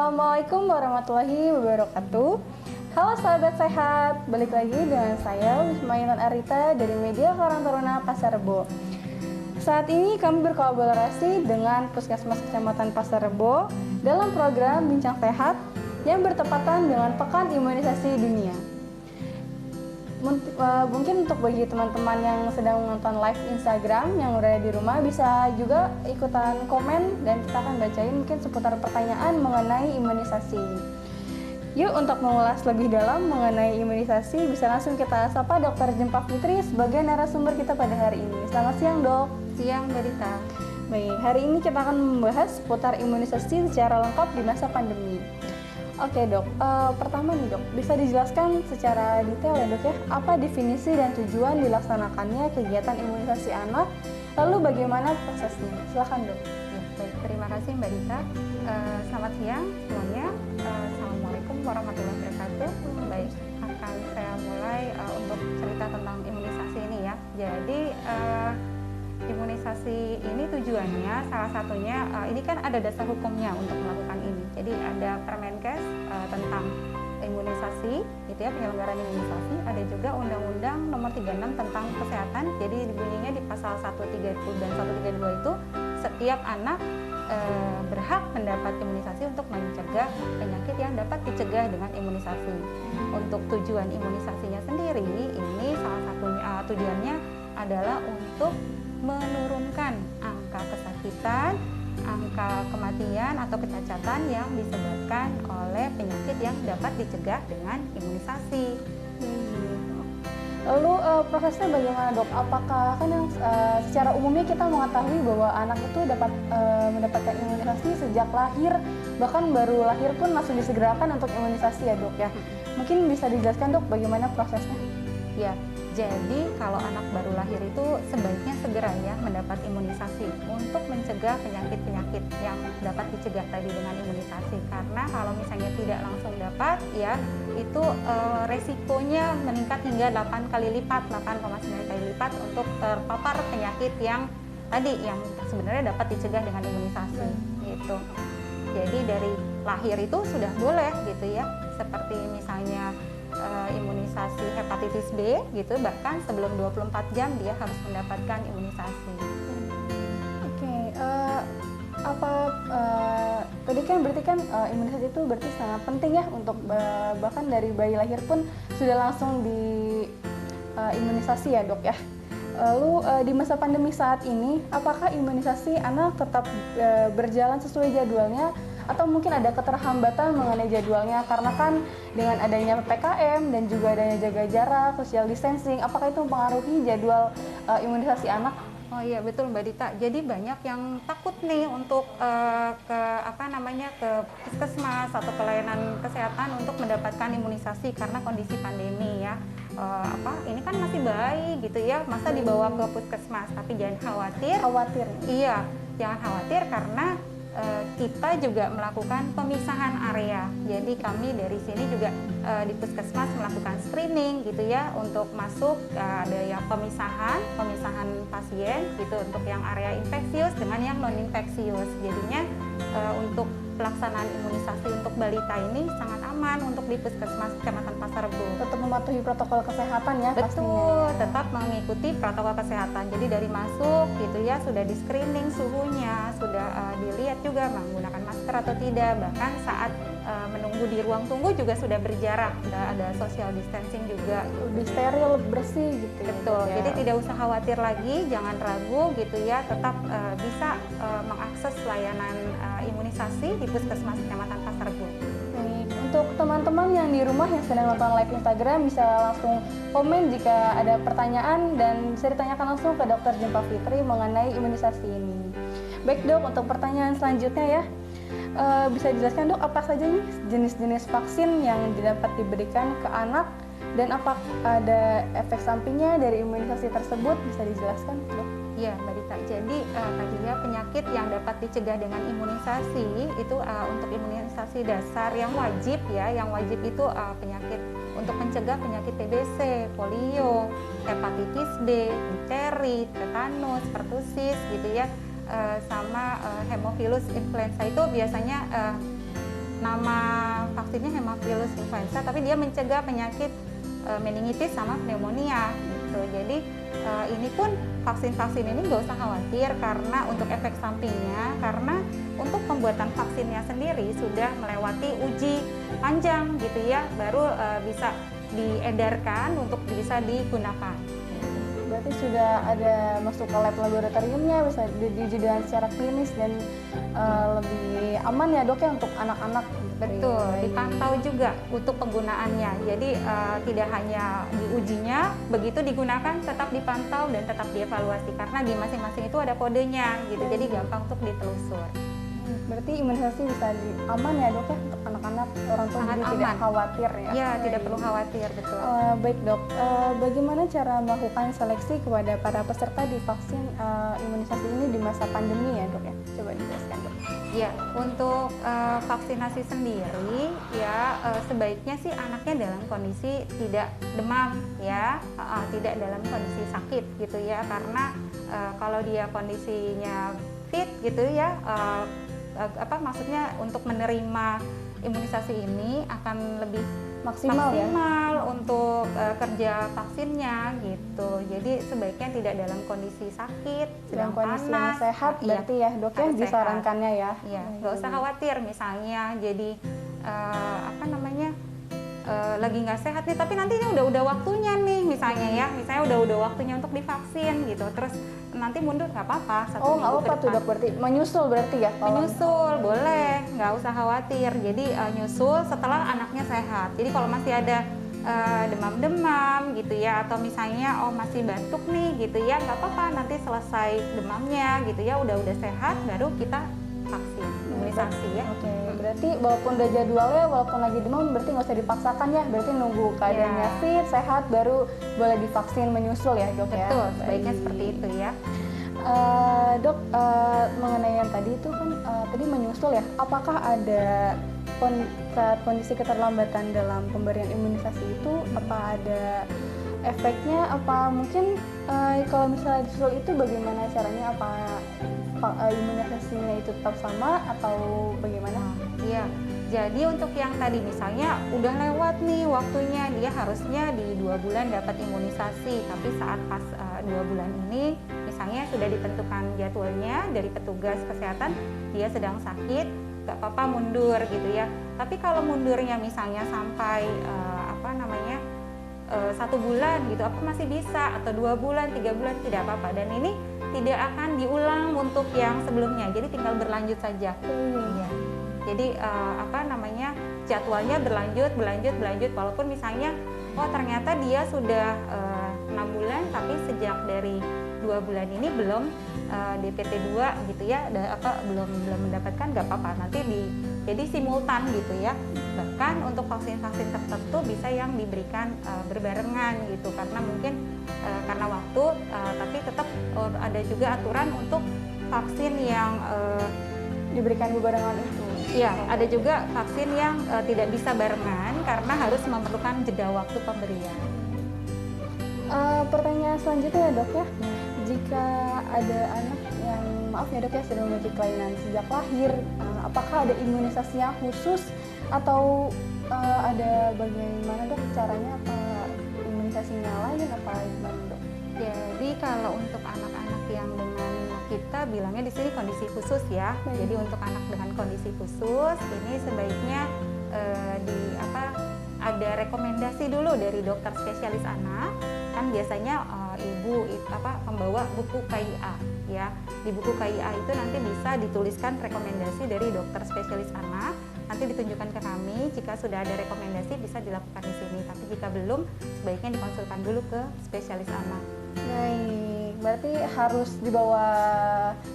Assalamualaikum warahmatullahi wabarakatuh. Halo sahabat sehat, balik lagi dengan saya Wisma Intan Arita dari Media Karang Taruna Pasar Rebo. Saat ini kami berkolaborasi dengan Puskesmas Kecamatan Pasar Rebo dalam program Bincang Sehat yang bertepatan dengan Pekan Imunisasi Dunia. Mungkin untuk bagi teman-teman yang sedang menonton live Instagram yang berada di rumah bisa juga ikutan komen dan kita akan bacain mungkin seputar pertanyaan mengenai imunisasi. Yuk, untuk mengulas lebih dalam mengenai imunisasi bisa langsung kita sapa Dr. Jempa Fitri sebagai narasumber kita pada hari ini. Selamat siang, Dok. Siang, Mbak Rita. Baik, hari ini kita akan membahas seputar imunisasi secara lengkap di masa pandemi. Oke, Dok, pertama nih, Dok, bisa dijelaskan secara detail ya, Dok, ya, apa definisi dan tujuan dilaksanakannya kegiatan imunisasi anak, lalu bagaimana prosesnya? Silakan, Dok. Ya, baik, terima kasih Mbak Rita. Selamat siang semuanya. Assalamualaikum warahmatullahi wabarakatuh. Baik, akan saya mulai untuk cerita tentang imunisasi ini ya. Jadi imunisasi ini tujuannya salah satunya ini kan ada dasar hukumnya untuk melakukan ini. Jadi ada Permenkes tentang imunisasi, gitu ya, penyelenggaraan imunisasi. Ada juga Undang-Undang Nomor 36 tentang kesehatan. Jadi bunyinya di pasal 130 dan 132 itu setiap anak berhak mendapat imunisasi untuk mencegah penyakit yang dapat dicegah dengan imunisasi. Untuk tujuan imunisasinya sendiri, ini salah satunya tujuannya adalah untuk menurunkan angka kesakitan, angka kematian atau kecacatan yang disebabkan oleh penyakit yang dapat dicegah dengan imunisasi. Lalu prosesnya bagaimana, Dok? Apakah kan yang secara umumnya kita mengetahui bahwa anak itu dapat mendapatkan imunisasi sejak lahir, bahkan baru lahir pun langsung disegerakan untuk imunisasi ya, Dok, ya? Mungkin bisa dijelaskan, Dok, bagaimana prosesnya? Ya, jadi kalau anak baru lahir itu sebaiknya segera ya mendapat imunisasi untuk mencegah penyakit-penyakit yang dapat dicegah tadi dengan imunisasi. Karena kalau misalnya tidak langsung dapat ya, itu resikonya meningkat hingga 8,9 kali lipat untuk terpapar penyakit yang tadi yang sebenarnya dapat dicegah dengan imunisasi gitu. Jadi dari lahir itu sudah boleh gitu ya, seperti misalnya imunisasi hepatitis B gitu, bahkan sebelum 24 jam dia harus mendapatkan imunisasi. Oke, tadi kan berarti kan imunisasi itu berarti sangat penting ya untuk bahkan dari bayi lahir pun sudah langsung di imunisasi ya, Dok, ya. Lalu di masa pandemi saat ini apakah imunisasi anak tetap berjalan sesuai jadwalnya atau mungkin ada keterhambatan mengenai jadwalnya karena kan dengan adanya PPKM dan juga adanya jaga jarak, social distancing, apakah itu mempengaruhi jadwal imunisasi anak? Oh iya, betul Mbak Dita. Jadi banyak yang takut nih untuk ke puskesmas atau ke layanan kesehatan untuk mendapatkan imunisasi karena kondisi pandemi ya. Ini kan masih bayi gitu ya, masa dibawa ke puskesmas, tapi jangan khawatir. Khawatir. Iya, jangan khawatir karena kita juga melakukan pemisahan area. Jadi kami dari sini juga di puskesmas melakukan screening gitu ya untuk masuk, ada yang pemisahan pasien gitu untuk yang area infeksius dengan yang non infeksius. Jadinya untuk pelaksanaan imunisasi untuk balita ini sangat aman untuk di Puskesmas Kecamatan Pasar Rebo. Tetap mematuhi protokol kesehatan ya. Betul, pastinya. tetap mengikuti protokol kesehatan. Jadi dari masuk gitu ya sudah di screening suhunya, sudah dilihat juga menggunakan masker atau tidak. Bahkan saat menunggu di ruang tunggu juga sudah berjarak, sudah ada social distancing juga. Lebih steril, bersih gitu. Betul, ya. jadi tidak usah khawatir lagi, jangan ragu gitu ya, tetap bisa mengakses layanan imunisasi di Puskesmas Kecamatan Pasar Rebo. Baik, untuk teman-teman yang di rumah yang sedang nonton live Instagram bisa langsung komen jika ada pertanyaan dan bisa ditanyakan langsung ke Dr. Jempa Fitri mengenai imunisasi ini. Baik, Dok, untuk pertanyaan selanjutnya ya, bisa dijelaskan, Dok, apa saja nih jenis-jenis vaksin yang dapat diberikan ke anak dan apa ada efek sampingnya dari imunisasi tersebut, bisa dijelaskan, Dok? Iya, Mbak Dita. Jadi tadinya penyakit yang dapat dicegah dengan imunisasi itu untuk imunisasi dasar yang wajib ya, yang wajib itu penyakit untuk mencegah penyakit TBC, polio, hepatitis B, difteri, tetanus, pertusis gitu ya, sama hemophilus influenza itu biasanya 6 nama vaksinnya Haemophilus influenza, tapi dia mencegah penyakit meningitis sama pneumonia gitu. Jadi ini pun vaksin-vaksin ini nggak usah khawatir karena untuk efek sampingnya, karena untuk pembuatan vaksinnya sendiri sudah melewati uji panjang gitu ya, baru bisa diedarkan untuk bisa digunakan. Berarti sudah ada masuk ke lab laboratoriumnya, bisa diuji dengan secara klinis dan lebih aman ya dok ya untuk anak-anak. Betul, dipantau juga untuk penggunaannya. Jadi tidak hanya diujinya, begitu digunakan tetap dipantau dan tetap dievaluasi karena di masing-masing itu ada kodenya gitu. Jadi gampang untuk ditelusur. Berarti imunisasi bisa aman ya dok ya untuk anak-anak, orang tua Sangat jadi aman. tidak khawatir ya? Ya, tidak perlu khawatir, betul. Baik dok, bagaimana cara melakukan seleksi kepada para peserta di vaksin imunisasi ini di masa pandemi ya dok ya? Coba dijelaskan dok. Ya, untuk vaksinasi sendiri ya sebaiknya sih anaknya dalam kondisi tidak demam ya, tidak dalam kondisi sakit gitu ya, karena kalau dia kondisinya fit gitu ya, maksudnya untuk menerima imunisasi ini akan lebih Maksimal ya? untuk kerja vaksinnya gitu. Jadi sebaiknya tidak dalam kondisi sakit, Dalam sedang kondisi yang panas. sehat Iya, berarti ya dok ya harus disarankannya ya? Iya, nggak usah khawatir misalnya jadi lagi nggak sehat nih, tapi nantinya udah waktunya nih misalnya udah waktunya untuk divaksin gitu, terus nanti mundur nggak apa-apa. Oh nggak apa-apa tuh dok, berarti menyusul berarti ya? Menyusul boleh, nggak usah khawatir. Jadi nyusul setelah anaknya sehat. Jadi kalau masih ada demam-demam gitu ya, atau misalnya masih batuk nih gitu ya, nggak apa-apa, nanti selesai demamnya gitu ya, udah sehat baru kita vaksin imunisasi ya. Oke, berarti walaupun udah jadwalnya, walaupun lagi demam berarti nggak usah dipaksakan ya, berarti nunggu keadaannya fit, sehat baru boleh divaksin menyusul ya dok ya? Betul, sebaiknya seperti itu ya. Dok, mengenai yang tadi itu kan tadi menyusul ya, apakah ada saat kondisi keterlambatan dalam pemberian imunisasi itu apa ada efeknya, apa mungkin kalau misalnya disusul itu bagaimana caranya, apa imunisasinya itu tetap sama atau bagaimana? Iya, jadi untuk yang tadi misalnya udah lewat nih waktunya, dia harusnya di 2 bulan dapat imunisasi, tapi saat pas 2 bulan ini misalnya sudah ditentukan jadwalnya dari petugas kesehatan, dia sedang sakit, gak apa-apa mundur gitu ya. Tapi kalau mundurnya misalnya sampai 1 bulan gitu, apa masih bisa, atau 2 bulan, 3 bulan tidak apa-apa, dan ini tidak akan diulang untuk yang sebelumnya, jadi tinggal berlanjut saja. Iya. Jadi jadwalnya berlanjut walaupun misalnya ternyata dia sudah 6 bulan tapi sejak dari 2 bulan ini belum DPT 2 gitu ya, belum mendapatkan, nggak apa-apa, nanti jadi simultan gitu ya. Bahkan untuk vaksin-vaksin tertentu bisa yang diberikan berbarengan gitu, karena mungkin karena waktu, tapi tetap ada juga aturan untuk vaksin yang Diberikan berbarengan itu? Iya, ada juga vaksin yang tidak bisa barengan karena harus memerlukan jeda waktu pemberian. Pertanyaan selanjutnya ya dok ya, jika ada anak yang maaf ya dok ya sudah memiliki kelainan sejak lahir, apakah ada imunisasinya khusus atau ada bagaimana dok caranya, apa imunisasinya lain apa gimana dok? Jadi kalau untuk anak-anak yang dengan kita bilangnya di sini kondisi khusus ya. Jadi untuk anak dengan kondisi khusus ini sebaiknya ada rekomendasi dulu dari dokter spesialis anak. Kan biasanya ibu pembawa buku KIA ya. Di buku KIA itu nanti bisa dituliskan rekomendasi dari dokter spesialis anak. Nanti ditunjukkan ke kami, jika sudah ada rekomendasi bisa dilakukan di sini. Tapi jika belum, sebaiknya dikonsulkan dulu ke spesialis anak. Baik, berarti harus dibawa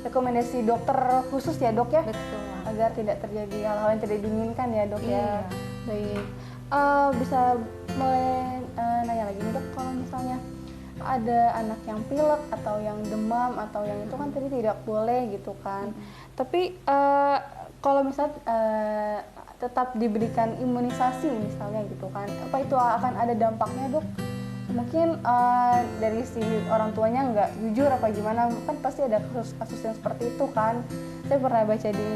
rekomendasi dokter khusus ya dok ya? Betul. Agar tidak terjadi hal-hal yang tidak diinginkan ya dok ya? Iya. Baik, bisa mulai nanya lagi nih dok, kalau misalnya ada anak yang pilek atau yang demam atau yang itu kan tadi tidak boleh gitu kan. Tapi kalau misalnya tetap diberikan imunisasi misalnya gitu kan, apa itu akan ada dampaknya dok mungkin dari si orang tuanya nggak jujur apa gimana, kan pasti ada kasus-kasus yang seperti itu kan. Saya pernah baca di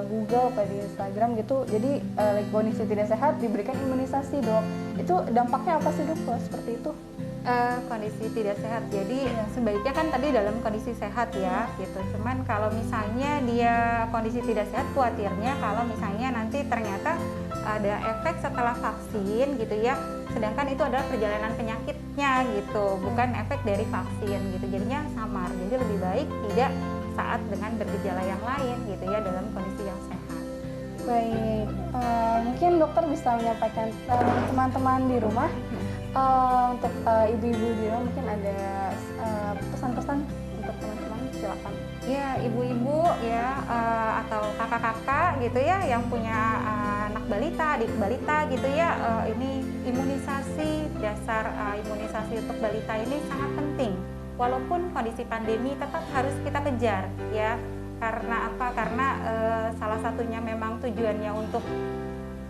Google atau di Instagram gitu, jadi lagi kondisi tidak sehat diberikan imunisasi dok. Itu dampaknya apa sih dok kalau seperti itu? Kondisi tidak sehat, jadi sebaiknya kan tadi dalam kondisi sehat ya gitu. Cuman kalau misalnya dia kondisi tidak sehat, khawatirnya kalau misalnya nanti ternyata ada efek setelah vaksin gitu ya, sedangkan itu adalah perjalanan penyakitnya gitu, bukan efek dari vaksin gitu, jadinya samar. Jadi lebih baik tidak saat dengan bergejala yang lain gitu ya, dalam kondisi yang sehat. Baik, mungkin dokter bisa menyampaikan teman-teman di rumah, untuk ibu-ibu di rumah mungkin ada pesan-pesan untuk teman-teman, silakan. Ya, ibu-ibu ya atau kakak-kakak gitu ya yang punya anak balita, adik balita gitu ya, ini imunisasi, dasar imunisasi untuk balita ini sangat penting. Walaupun kondisi pandemi tetap harus kita kejar ya. Karena apa? Karena salah satunya memang tujuannya untuk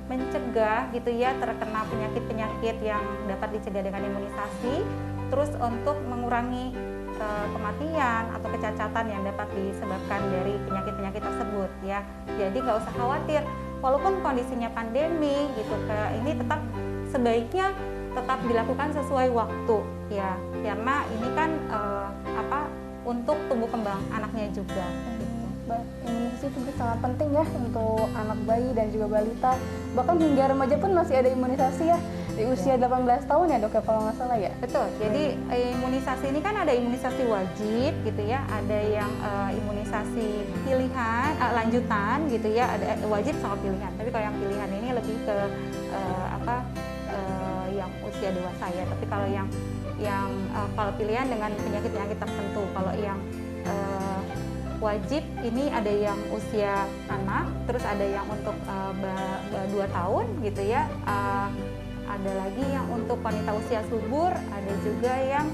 mencegah gitu ya terkena penyakit-penyakit yang dapat dicegah dengan imunisasi, terus untuk mengurangi kematian atau kecacatan yang dapat disebabkan dari penyakit-penyakit tersebut ya. Jadi nggak usah khawatir, walaupun kondisinya pandemi gitu, ini tetap sebaiknya tetap dilakukan sesuai waktu ya, karena ini kan untuk tumbuh kembang anaknya juga. Imunisasi itu sangat penting ya untuk anak bayi dan juga balita, bahkan hingga remaja pun masih ada imunisasi ya di usia 18 tahun ya dok ya kalau nggak salah ya. Betul, jadi imunisasi ini kan ada imunisasi wajib gitu ya, ada yang imunisasi pilihan, lanjutan gitu ya, ada wajib sama pilihan. Tapi kalau yang pilihan ini lebih ke yang usia dewasa ya. Tapi kalau yang kalau pilihan dengan penyakit-penyakit tertentu, kalau yang wajib ini ada yang usia anak, terus ada yang untuk 2 tahun gitu ya, ada lagi yang untuk wanita usia subur, ada juga yang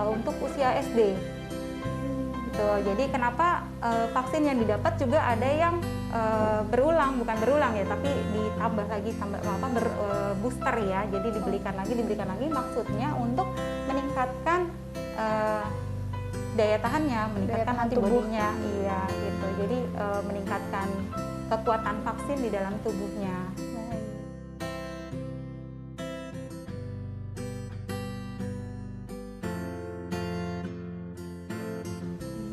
untuk usia SD. Gitu. Jadi kenapa vaksin yang didapat juga ada yang bukan berulang ya, tapi ditambah lagi booster ya. Jadi diberikan lagi, maksudnya untuk meningkatkan daya tahannya, meningkatkan antibodinya, iya gitu. Jadi meningkatkan kekuatan vaksin di dalam tubuhnya.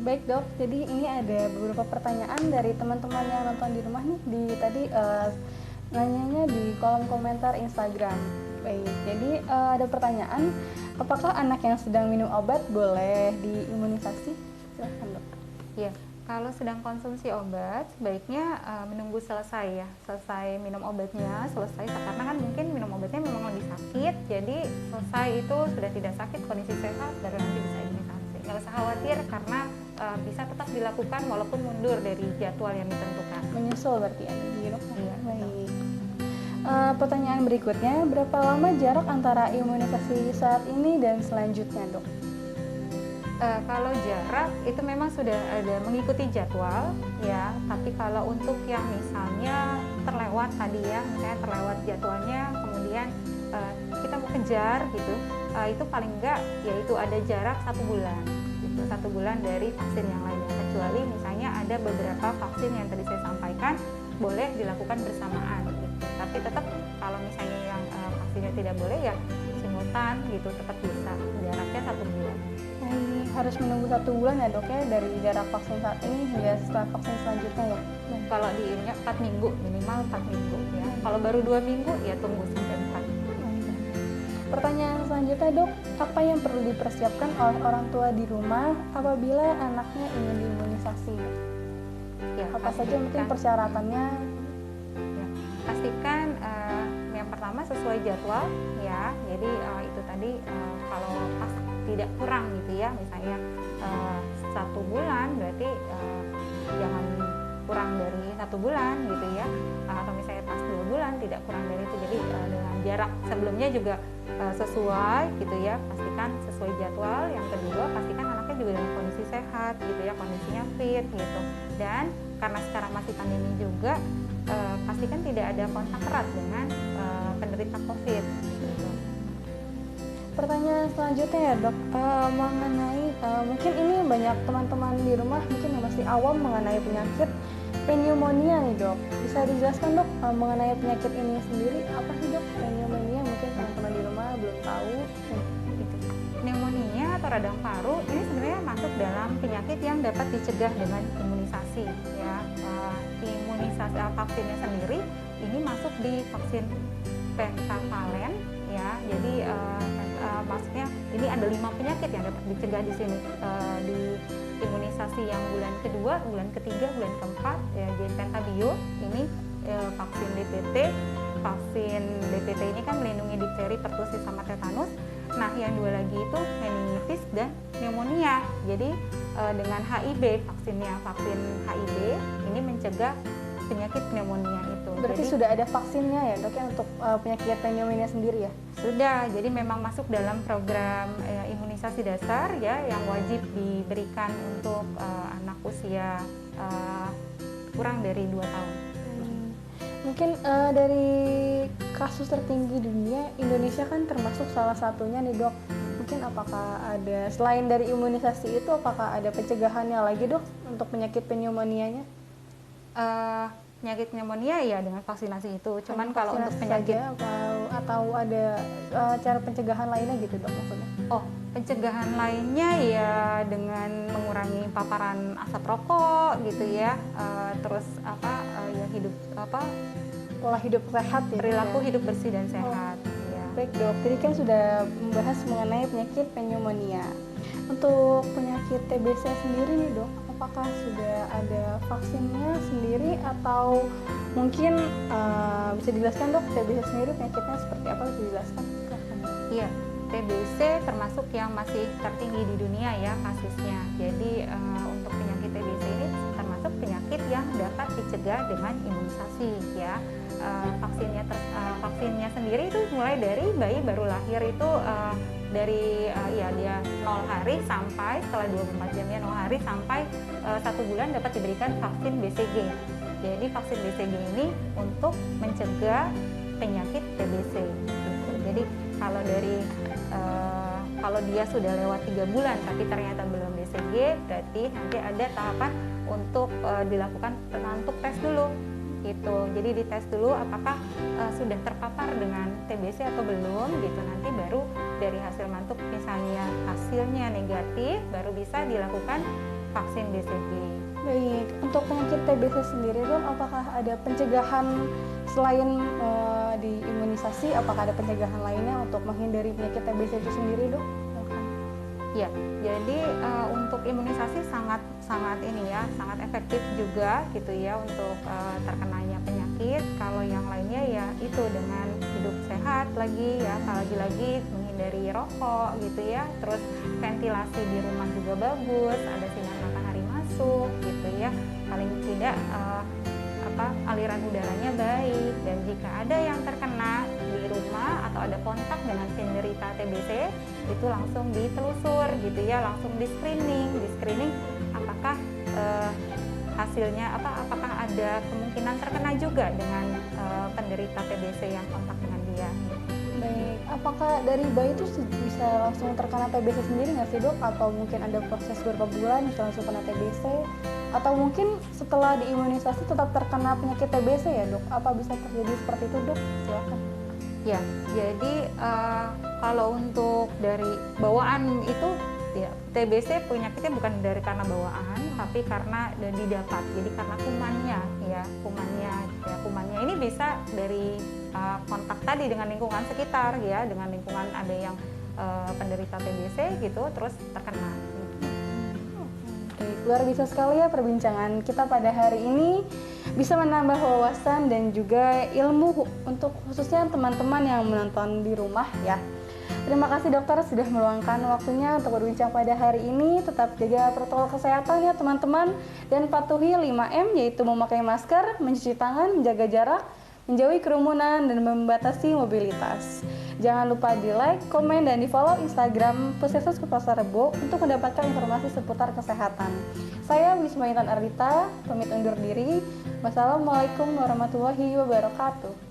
Baik dok, jadi ini ada beberapa pertanyaan dari teman-teman yang nonton di rumah nih, tadi nanyanya di kolom komentar Instagram. Baik, jadi ada pertanyaan, apakah anak yang sedang minum obat boleh diimunisasi? Silahkan dok. Iya, kalau sedang konsumsi obat sebaiknya menunggu selesai minum obatnya, karena kan mungkin minum obatnya memang lagi sakit, jadi selesai itu sudah tidak sakit, kondisi sehat, baru nanti bisa imunisasi. Nggak usah khawatir karena bisa tetap dilakukan walaupun mundur dari jadwal yang ditentukan. Menyusul berarti ya? Iya. Baik. Pertanyaan berikutnya, berapa lama jarak antara imunisasi saat ini dan selanjutnya dok? Kalau jarak itu memang sudah ada mengikuti jadwal ya, tapi kalau untuk yang misalnya terlewat tadi ya, misalnya terlewat jadwalnya kemudian kita mau kejar gitu, itu paling enggak yaitu ada jarak 1 bulan gitu, 1 bulan dari vaksin yang lainnya, kecuali misalnya ada beberapa vaksin yang tadi saya sampaikan boleh dilakukan bersamaan gitu. Tapi tetap kalau misalnya yang vaksinnya tidak boleh ya simultan gitu, tetap bisa, jaraknya 1 bulan. Harus menunggu 1 bulan ya dok ya, dari jarak vaksin saat ini hingga setelah vaksin selanjutnya ya? Kalau di ininya 4 minggu, minimal 4 minggu ya. Kalau baru 2 minggu ya tunggu sampai 4 minggu. Pertanyaan selanjutnya dok, apa yang perlu dipersiapkan oleh orang tua di rumah apabila anaknya ingin diimunisasi? Ya, apa saja mungkin persyaratannya? Ya, pastikan yang pertama sesuai jadwal ya. Jadi itu tadi kalau pas tidak kurang gitu ya, misalnya 1 bulan berarti jangan kurang dari 1 bulan gitu ya, atau misalnya pas 2 bulan tidak kurang dari itu. Jadi dengan jarak sebelumnya juga sesuai gitu ya, pastikan sesuai jadwal. Yang kedua, pastikan anaknya juga dalam kondisi sehat gitu ya, kondisinya fit gitu. Dan karena sekarang masih pandemi juga, pastikan tidak ada kontak erat dengan penderita COVID gitu. pertanyaan selanjutnya ya dok, mengenai mungkin ini banyak teman-teman di rumah mungkin yang masih awam mengenai penyakit pneumonia nih dok. Bisa dijelaskan dok mengenai penyakit ini sendiri apa sih dok pneumonia? Mungkin teman-teman di rumah belum tahu. Gitu. Pneumonia atau radang paru ini sebenarnya masuk dalam penyakit yang dapat dicegah dengan imunisasi ya. Imunisasi vaksinnya sendiri ini masuk di vaksin pentavalen ya. Jadi maksudnya ini ada 5 penyakit yang dapat dicegah di sini di imunisasi yang bulan kedua, bulan ketiga, bulan keempat ya. Jadi pentabio ini vaksin DPT. Vaksin DPT ini kan melindungi difteri, pertusis sama tetanus. Nah, yang 2 lagi itu meningitis dan pneumonia. Jadi dengan HIV, vaksin HIV ini mencegah penyakit pneumonia itu. Berarti jadi, sudah ada vaksinnya ya dok ya untuk penyakit pneumonia sendiri ya? Sudah, jadi memang masuk dalam program imunisasi dasar ya yang wajib diberikan untuk anak usia kurang dari 2 tahun. Mungkin dari kasus tertinggi di dunia, Indonesia kan termasuk salah satunya nih dok. Mungkin apakah ada, selain dari imunisasi itu, apakah ada pencegahannya lagi dok untuk penyakit pneumonianya? Penyakit pneumonia ya dengan vaksinasi itu. Cuman kalau untuk Vaksinasi penyakit saja, atau ada cara pencegahan lainnya gitu dok maksudnya? Oh, pencegahan lainnya ya dengan mengurangi paparan asap rokok gitu ya. Terus ya Pola hidup sehat ya? perilaku hidup bersih dan sehat. Ya. Baik dok, tadi kan sudah membahas mengenai penyakit pneumonia. Untuk penyakit TBC sendiri nih dok, apakah sudah ada vaksinnya sendiri atau mungkin bisa dijelaskan dok TBC sendiri penyakitnya seperti apa, bisa dijelaskan? Iya, TBC termasuk yang masih tertinggi di dunia ya kasusnya. Jadi untuk penyakit TBC ini termasuk penyakit yang dapat dicegah dengan imunisasi ya. Vaksinnya sendiri itu mulai dari bayi baru lahir itu dari dia 0 hari sampai setelah 24 jamnya 0 hari sampai 1 bulan dapat diberikan vaksin BCG. Jadi vaksin BCG ini untuk mencegah penyakit TBC. Gitu. Jadi kalau dia sudah lewat 3 bulan tapi ternyata belum BCG, berarti nanti ada tahapan untuk dilakukan untuk tes dulu. Gitu. Jadi dites dulu apakah sudah terpapar dengan TBC atau belum gitu. Nanti baru dari hasil mantuk misalnya hasilnya negatif baru bisa dilakukan vaksin BCG. Baik, untuk penyakit TBC sendiri dok, apakah ada pencegahan selain di imunisasi? Apakah ada pencegahan lainnya untuk menghindari penyakit TBC itu sendiri dok? Ya, jadi untuk imunisasi sangat efektif juga gitu ya untuk terkenanya penyakit. Kalau yang lainnya ya itu dengan hidup sehat lagi ya, lagi-lagi menghindari rokok gitu ya. Terus ventilasi di rumah juga bagus, ada sinar matahari masuk gitu ya. Paling tidak aliran udaranya baik, dan jika ada yang terkena di rumah atau ada kontak dengan penderita TBC itu langsung ditelusur gitu ya, langsung di screening apakah hasilnya apakah ada kemungkinan terkena juga dengan penderita TBC yang kontak dengan dia. Baik, apakah dari bayi itu bisa langsung terkena TBC sendiri nggak sih dok? Atau mungkin ada proses beberapa bulan bisa langsung kena TBC? Atau mungkin setelah diimunisasi tetap terkena penyakit TBC ya dok? Apa bisa terjadi seperti itu dok? Silakan. Ya, jadi kalau untuk dari bawaan itu ya, TBC penyakitnya bukan dari karena bawaan, tapi karena didapat. Jadi karena kumannya ini bisa dari kontak tadi dengan lingkungan sekitar ya, dengan lingkungan ada yang penderita TBC gitu, terus terkena. Oke, luar biasa sekali ya perbincangan kita pada hari ini, bisa menambah wawasan dan juga ilmu untuk khususnya teman-teman yang menonton di rumah ya. Terima kasih dokter sudah meluangkan waktunya untuk berbincang pada hari ini. Tetap jaga protokol kesehatan ya teman-teman, dan patuhi 5M, yaitu memakai masker, mencuci tangan, menjaga jarak, menjauhi kerumunan, dan membatasi mobilitas. Jangan lupa di like, komen, dan di follow Instagram Puskesmas Pasar Rebo untuk mendapatkan informasi seputar kesehatan. Saya Wisma Intan Ardita, pamit undur diri. Wassalamualaikum warahmatullahi wabarakatuh.